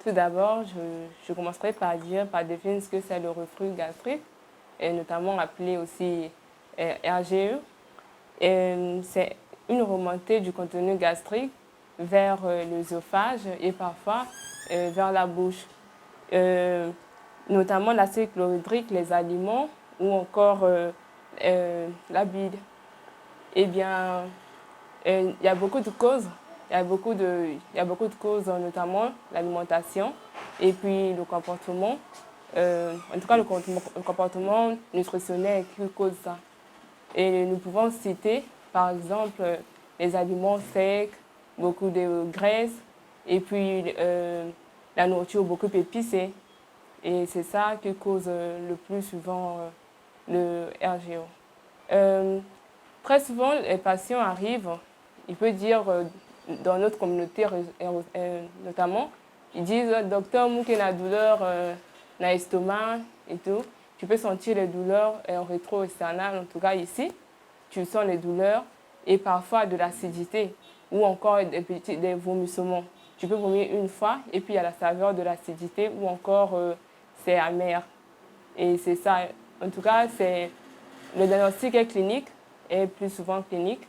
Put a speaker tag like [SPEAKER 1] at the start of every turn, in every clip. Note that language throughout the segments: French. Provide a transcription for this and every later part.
[SPEAKER 1] Tout d'abord, je commencerai par définir ce que c'est le reflux gastrique, et notamment appelé aussi RGE. C'est une remontée du contenu gastrique vers l'œsophage et parfois vers la bouche. Notamment l'acide chlorhydrique, les aliments ou encore la bile. Eh bien, il y a beaucoup de causes. Il y a beaucoup de causes, notamment l'alimentation et puis le comportement. En tout cas, le comportement nutritionnel qui cause ça. Et nous pouvons citer, par exemple, les aliments secs, beaucoup de graisse et puis la nourriture beaucoup épicée. Et c'est ça qui cause le plus souvent le RGO. Très souvent, les patients arrivent, il peut dire dans notre communauté notamment, ils disent docteur, moi qui la douleur dans l'estomac et tout. Tu peux sentir les douleurs rétro-externales, en tout cas ici. Tu sens les douleurs et parfois de l'acidité ou encore des vomissements. Tu peux vomir une fois et puis il y a la saveur de l'acidité ou encore c'est amer. Et c'est ça. En tout cas, le diagnostic est clinique et plus souvent clinique.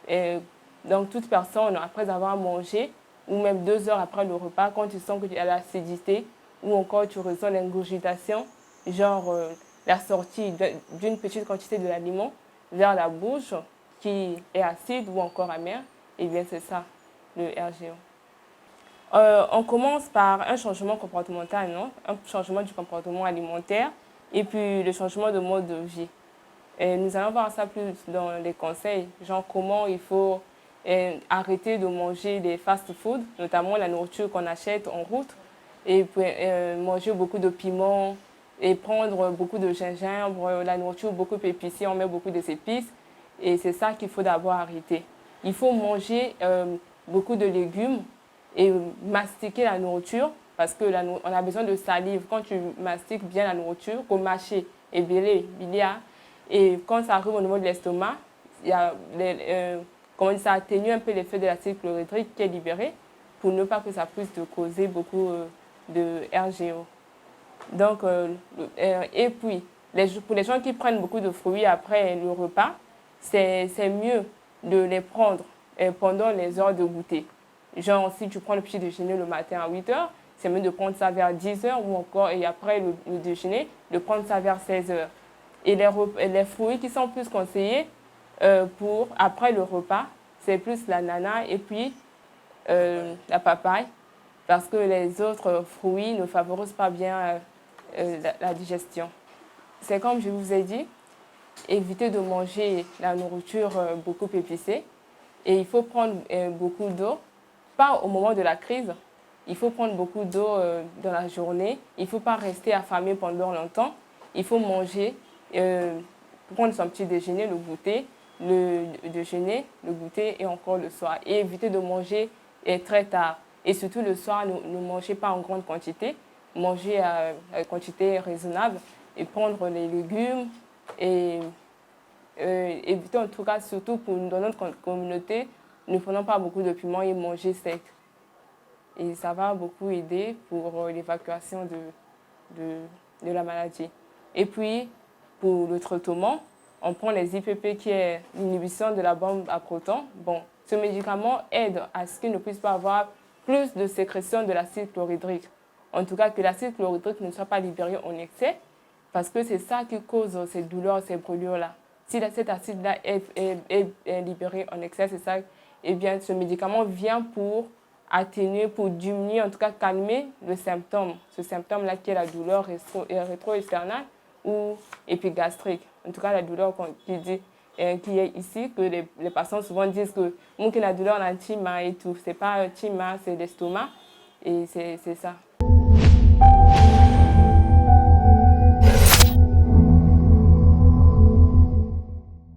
[SPEAKER 1] Et donc, toute personne, après avoir mangé, ou même 2 heures après le repas, quand tu sens qu'il y a l'acidité, ou encore tu ressens l'ingurgitation, genre la sortie d'une petite quantité de l'aliment vers la bouche qui est acide ou encore amère, et bien c'est ça, le RGO. On commence par un changement comportemental, non? Un changement du comportement alimentaire et puis le changement de mode de vie. Et nous allons voir ça plus dans les conseils, genre comment il faut arrêter de manger des fast-foods, notamment la nourriture qu'on achète en route, et puis manger beaucoup de piments et prendre beaucoup de gingembre, la nourriture beaucoup épicée, on met beaucoup d'épices, et c'est ça qu'il faut d'abord arrêter. Il faut manger beaucoup de légumes et mastiquer la nourriture, parce qu'on a besoin de salive. Quand tu mastiques bien la nourriture, comme mâcher et biliard, et quand ça arrive au niveau de l'estomac, ça atténue un peu l'effet de l'acide chlorhydrique qui est libéré pour ne pas que ça puisse te causer beaucoup de RGO. Donc, et puis, pour les gens qui prennent beaucoup de fruits après le repas, c'est mieux de les prendre pendant les heures de goûter. Genre, si tu prends le petit déjeuner le matin à 8 heures, c'est mieux de prendre ça vers 10 heures ou encore, et après le déjeuner, de prendre ça vers 16 heures. Et les fruits qui sont plus conseillés pour après le repas, c'est plus l'ananas et puis la papaye, parce que les autres fruits ne favorisent pas bien la digestion. C'est comme je vous ai dit, éviter de manger la nourriture beaucoup épicée. Et il faut prendre beaucoup d'eau, pas au moment de la crise. Il faut prendre beaucoup d'eau dans la journée. Il ne faut pas rester affamé pendant longtemps. Il faut manger, prendre son petit déjeuner, le goûter, le déjeuner, le goûter et encore le soir. Et éviter de manger très tard. Et surtout le soir, ne mangez pas en grande quantité. Mangez à quantité raisonnable et prendre les légumes et éviter en tout cas, surtout dans notre communauté, ne prenons pas beaucoup de piments et manger sec. Et ça va beaucoup aider pour l'évacuation de la maladie. Et puis, pour le traitement, on prend les IPP qui est l'inhibition de la bombe à protons. Bon, ce médicament aide à ce qu'il ne puisse pas avoir plus de sécrétion de l'acide chlorhydrique. En tout cas, que l'acide chlorhydrique ne soit pas libéré en excès, parce que c'est ça qui cause ces douleurs, ces brûlures-là. Si cet acide-là est libéré en excès, c'est ça, eh bien, ce médicament vient pour atténuer, pour diminuer, en tout cas calmer le symptôme. Ce symptôme-là qui est la douleur rétro-externale ou épigastrique. En tout cas, la douleur qui est ici, que les patients souvent disent que moi qui la douleur dans le tima et tout. Ce n'est pas un tima, c'est l'estomac et c'est ça.